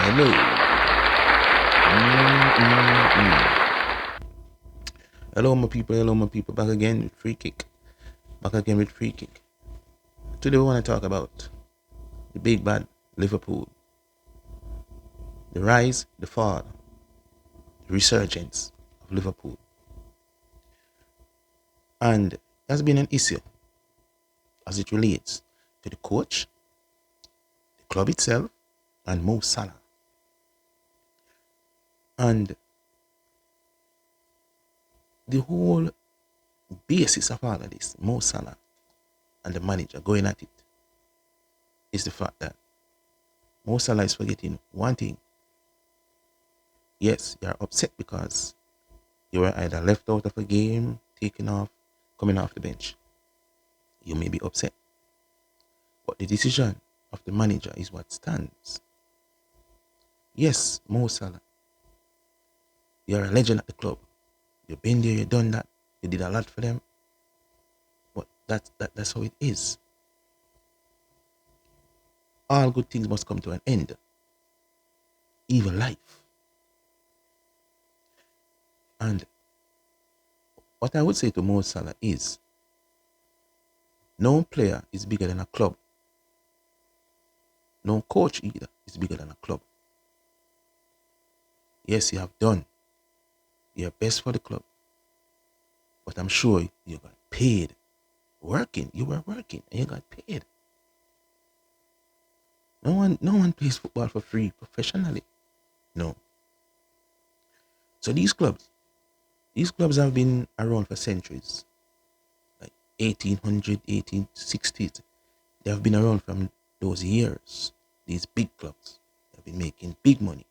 Hello. Hello, my people. Hello, my people. Back again with free kick. Back again with free kick. Today we want to talk about the big bad Liverpool. The rise, the fall, the resurgence of Liverpool. And it has been an issue as it relates to the coach, the club itself, and Mo Salah. And the whole basis of all of this, Mo Salah and the manager going at it, is the fact that Mo Salah is forgetting one thing. Yes, you are upset because you were either left out of a game, taken off, coming off the bench. You may be upset. But the decision of the manager is what stands. Yes, Mo Salah, you're a legend at the club. You've been there, you've done that, you did a lot for them. But that's how it is. All good things must come to an end. Even life. And what I would say to Mo Salah is, no player is bigger than a club. No coach either is bigger than a club. Yes, you have done your best for the club. But I'm sure you got paid working. You were working and you got paid. No one plays football for free professionally. No. So these clubs have been around for centuries. Like 1800, 1860s. They have been around from those years. These big clubs have been making big money.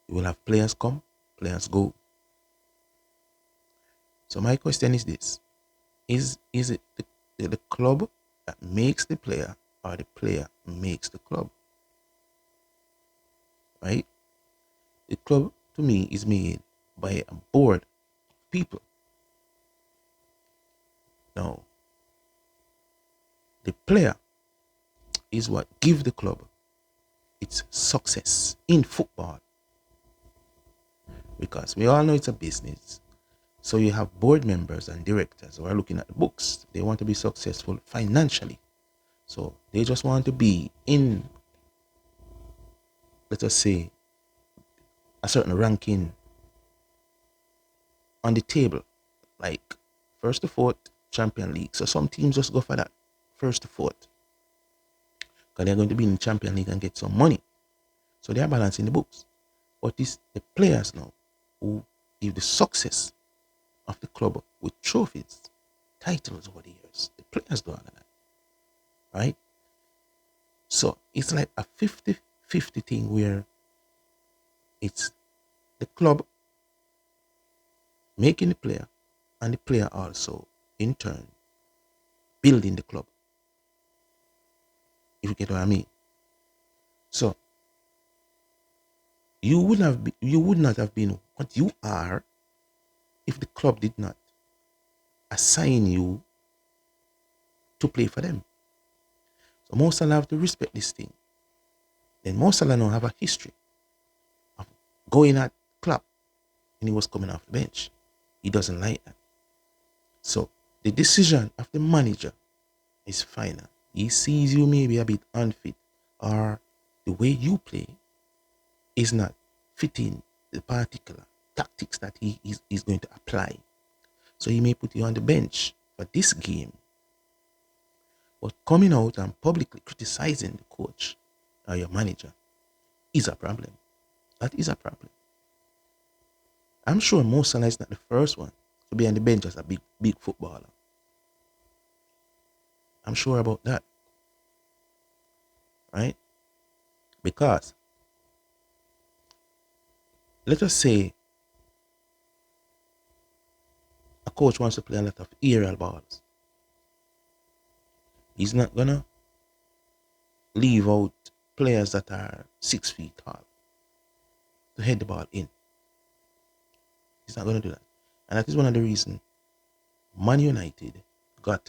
You will have players come, players go. So my question is this. Is it the club that makes the player, or the player makes the club? Right? The club, to me, is made by a board of people. Now, the player is what gives the club its success in football. Because we all know it's a business. So you have board members and directors who are looking at the books. They want to be successful financially. So they just want to be in, let us say, a certain ranking on the table, like first to fourth Champion League. So some teams just go for that, first to fourth, because they're going to be in the Champion League and get some money. So they are balancing the books. But it's the players now who give the success of the club with trophies, titles over the years. The players do all of that, right? So it's like a 50-50 thing where it's the club making the player and the player also, in turn, building the club. If you get what I mean. So you would not have been what you are if the club did not assign you to play for them. So Mo Salah have to respect this thing. Then Mo Salah now have a history of going at Klopp when he was coming off the bench. He doesn't like that. So the decision of the manager is final. He sees you maybe a bit unfit, or the way you play is not fitting the particular tactics that he is going to apply. So he may put you on the bench for this game. But coming out and publicly criticizing the coach or your manager is a problem. That is a problem. I'm sure Mo Salah is not the first one to be on the bench as a big footballer. I'm sure about that. Right? Because let us say a coach wants to play a lot of aerial balls. He's not gonna leave out players that are 6 feet tall to head the ball in. He's not gonna do that. And that is one of the reasons Man United got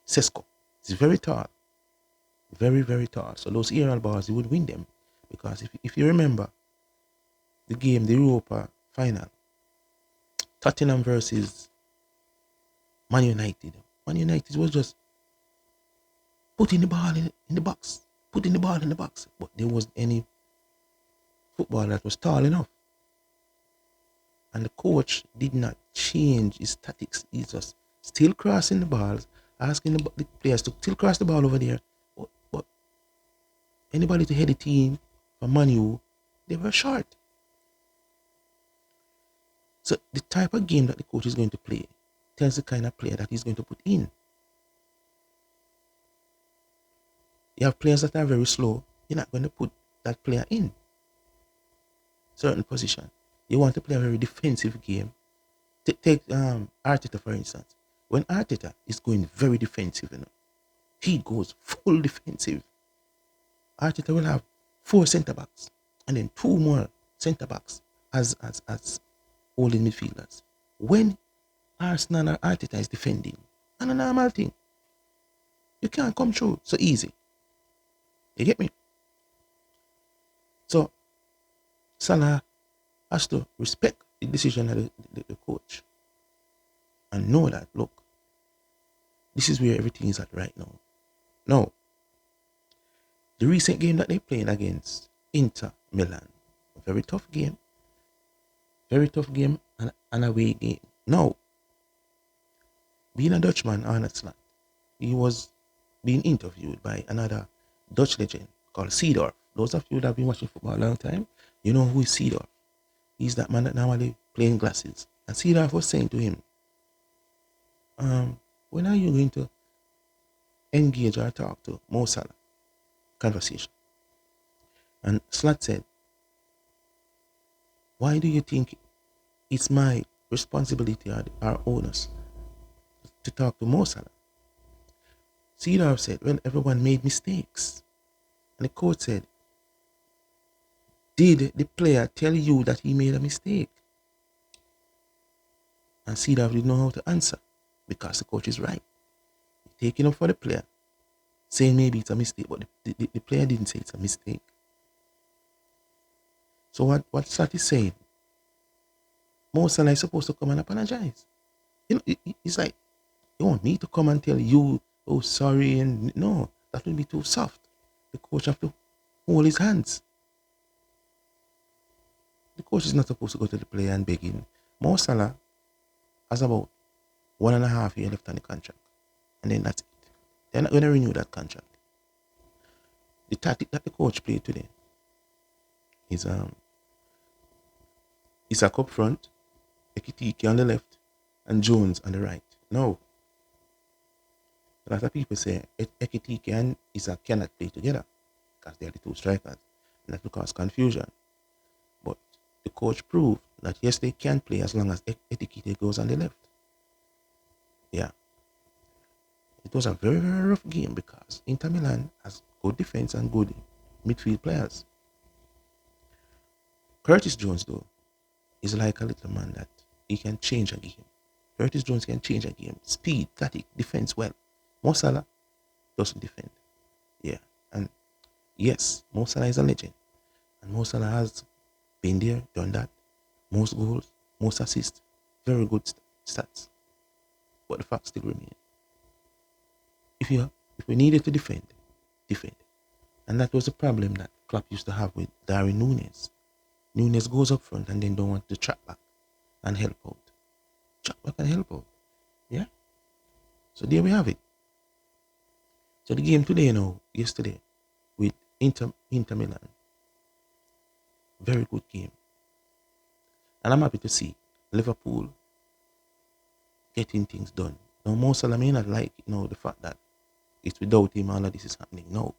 Sesko. He's very tall. Very, very tall. So those aerial balls, he would win them. Because if you remember the game, the Europa final, Tottenham versus Man United. Man United was just putting the ball in the box, putting the ball in the box. But there wasn't any football that was tall enough. And the coach did not change his tactics. He just still crossing the balls, asking the players to still cross the ball over there. But anybody to head the team from Manu, they were short. So the type of game that the coach is going to play tells the kind of player that he's going to put in. You have players that are very slow, you're not going to put that player in certain position. You want to play a very defensive game. Take Arteta for instance. When Arteta is going very defensive, he goes full defensive. Arteta will have 4 centre backs and then 2 more centre backs as holding midfielders. When Arsenal or Arteta is defending, and a normal thing, you can't come through so easy. You get me? So Salah has to respect the decision of the coach and know that, look, this is where everything is at right now. Now, the recent game that they played against Inter Milan, a very tough game and an away game. Now, being a Dutchman on a slot, he was being interviewed by another Dutch legend called Seedorf. Those of you that have been watching football a long time, you know who is Seedorf. He's that man that normally playing glasses. And Seedorf was saying to him, when are you going to engage or talk to Mo Salah? Conversation. And Slot said, why do you think it's my responsibility or our onus to talk to Mo Salah? Seedorf said, well, everyone made mistakes. And the coach said, did the player tell you that he made a mistake? And Seedorf didn't know how to answer because the coach is right. Taking up for the player, saying maybe it's a mistake, but the player didn't say it's a mistake. So what Slot is saying, Mo Salah is supposed to come and apologize. It's like, you want me to come and tell you, oh, sorry, and no, that would be too soft. The coach have to hold his hands. The coach is not supposed to go to the player and beg him. Mo Salah has about 1.5 years left on the contract. And then that's it. They're not going to renew that contract. The tactic that the coach played today is Isak up front, Ekitike on the left, and Jones on the right. Now, a lot of people say Ekitike and Isak cannot play together because they are the 2 strikers. And that will cause confusion. But the coach proved that yes, they can play as long as Ekitike goes on the left. Yeah. It was a very, very rough game because Inter Milan has good defense and good midfield players. Curtis Jones, though, is like a little man that he can change a game. Curtis Jones can change a game. Speed, tactic, defense well. Mo Salah doesn't defend. Yeah. And yes, Mo Salah is a legend. And Mo Salah has been there, done that. Most goals, most assists, very good stats. But the fact still remains. If we needed to defend. And that was the problem that Klopp used to have with Darwin Núñez. Núñez goes up front and then don't want to track back and help out. Track back and help out. Yeah? So there we have it. So the game today yesterday, with Inter Milan. Very good game. And I'm happy to see Liverpool getting things done. Now, Mo Salah may not like, the fact that it's without him all of this is happening now.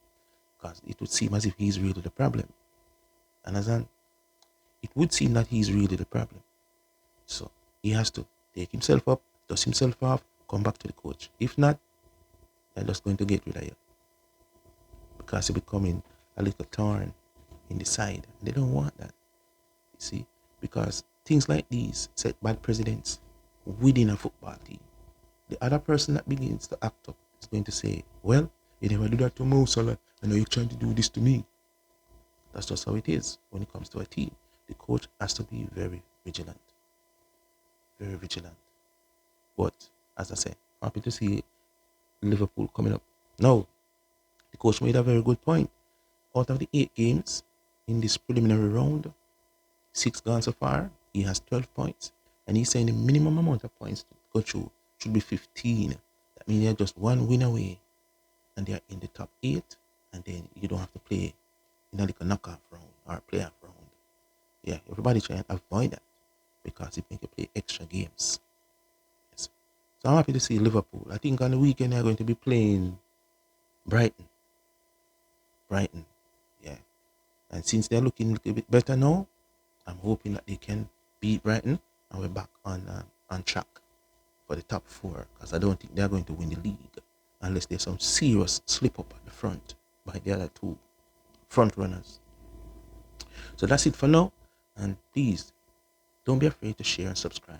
Because it would seem as if he's really the problem. And it would seem that he's really the problem. So he has to take himself up, dust himself off, come back to the coach. If not, they're just going to get rid of you. Because you're becoming a little thorn in the side. They don't want that. You see? Because things like these set bad precedents within a football team. The other person that begins to act up is going to say, well, You never do that to Mo Salah. I know you're trying to do this to me. That's just how it is when it comes to a team. The coach has to be very vigilant. Very vigilant. But as I said, happy to see Liverpool coming up. Now, the coach made a very good point. Out of the 8 games in this preliminary round, 6 gone so far, he has 12 points. And he's saying the minimum amount of points to go through should be 15. That means they're just one win away and they're in the top 8. And then you don't have to play in a little knockoff round or playoff round. Yeah, everybody try and avoid that because it makes you play extra games. Yes. So I'm happy to see Liverpool. I think on the weekend they're going to be playing Brighton. Brighton. Yeah. And since they're looking a little bit better now, I'm hoping that they can beat Brighton and we're back on track for the top 4 because I don't think they're going to win the league unless there's some serious slip up at the front by the other 2 front runners. So that's it for now. And please don't be afraid to share and subscribe.